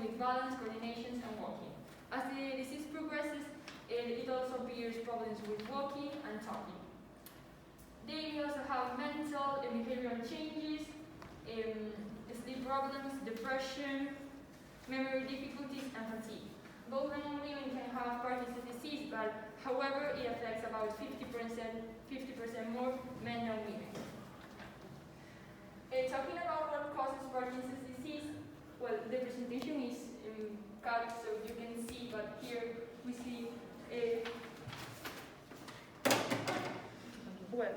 with balance, coordinations, and walking. As the disease progresses, it also appears problems with walking and talking. They may also have mental and behavioral changes, sleep problems, depression, memory difficulties, and fatigue. Both men and women can have Parkinson's disease, but however, it affects about 50% more men than women. Talking about what causes Parkinson's disease, well, the presentation is cut so you can see, but here we see, well,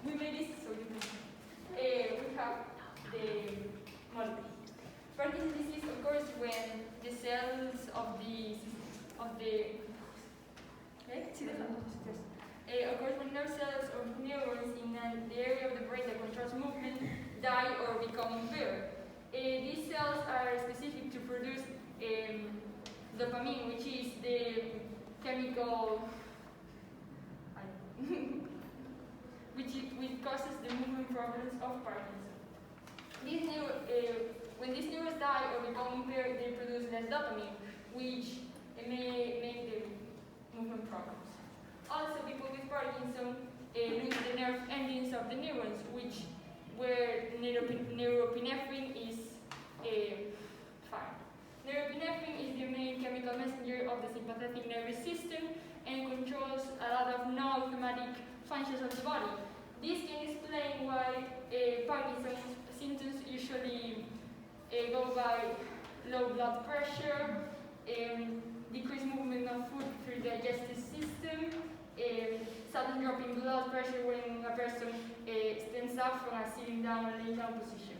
we made this so you can see. We have the model. Parkinson's disease occurs when the cells of the occurs when nerve cells or neurons in the area of the brain that controls movement die or become impaired. These cells are specific to produce dopamine, which is the chemical which causes the movement problems of Parkinson. When these neurons die or become impaired, they produce less dopamine, which may make the movement problems. Also, people with Parkinson lose the nerve endings of the neurons, where neuropinephrine is found. Neuropinephrine is the main chemical messenger of the sympathetic nervous system and controls a lot of non-automatic functions of the body. This can explain why Parkinson's symptoms usually go by low blood pressure, decreased movement of food through the digestive system, sudden drop in blood pressure when a person stands up from a sitting down or laying down position.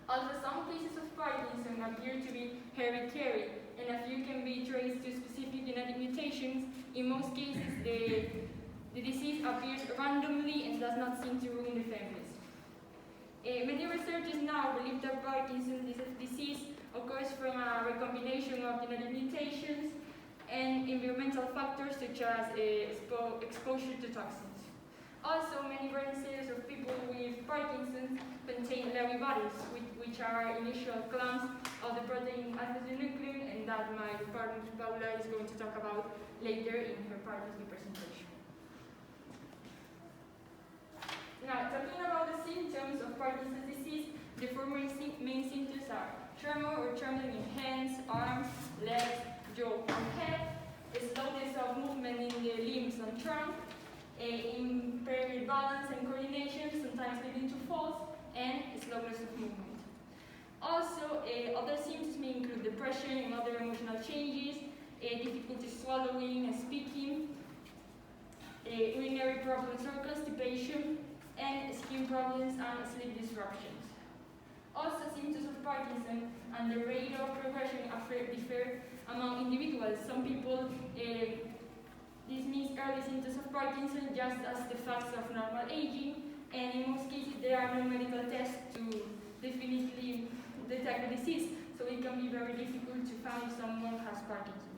Also, some cases of Parkinson appear to be hereditary, and a few can be traced to specific genetic mutations. In most cases, the disease appears randomly and does not seem to ruin the families. Many researchers now believe that Parkinson's disease occurs from a recombination of genetic mutations and environmental factors such as exposure to toxins. Also, many brain cells of people with Parkinson's contain Lewy bodies, which are initial clumps of the protein alpha-synuclein, and that my partner Paula is going to talk about later in her part of the presentation. Now, talking about the symptoms of Parkinson's disease, the four main symptoms are tremor or trembling in hands, arms, legs, jaw, and head, slowness of movement in the limbs and trunk, impaired balance and coordination, sometimes leading to falls, and slowness of movement. Also, other symptoms may include depression and other emotional changes, difficulty swallowing and speaking, urinary problems or constipation, and skin problems and sleep disruptions. Also, symptoms of Parkinson and the rate of progression differ among individuals. Some people dismiss early symptoms of Parkinson just as the facts of normal aging, and in most cases there are no medical tests to definitively detect the disease, so it can be very difficult to find if someone has Parkinson.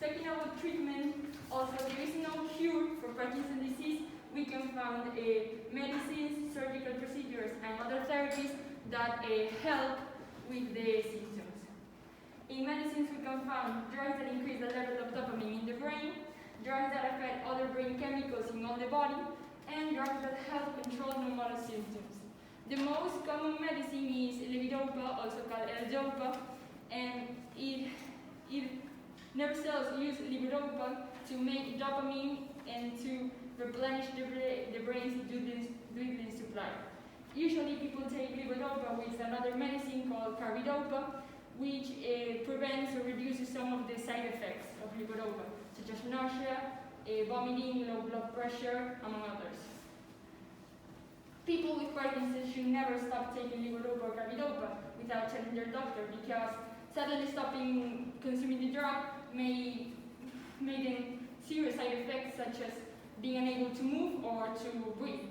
Talking about treatment, also there is no cure for Parkinson's disease. We can find medicines, surgical procedures, and other therapies that help with the symptoms. In medicines, we can find drugs that increase the level of dopamine in the brain, drugs that affect other brain chemicals in all the body, and drugs that help control non-motor symptoms. The most common medicine is levodopa, also called L-dopa, and nerve cells use levodopa to make dopamine and to replenish the brain's dwindling supply. Usually people take levodopa with another medicine called carbidopa, which prevents or reduces some of the side effects of levodopa, such as nausea, vomiting, low blood pressure, among others. People with Parkinson's should never stop taking levodopa or carbidopa without telling their doctor, because suddenly stopping consuming the drug may then serious side effects such as being unable to move or to breathe.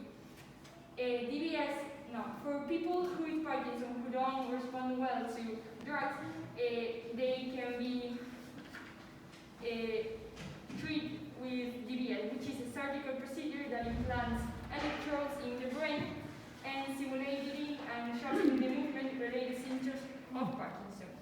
For people who with Parkinson who don't respond well to drugs, they can be treated with DBS, which is a surgical procedure that implants electrodes in the brain and simulating and shortening the movement related symptoms of Parkinson.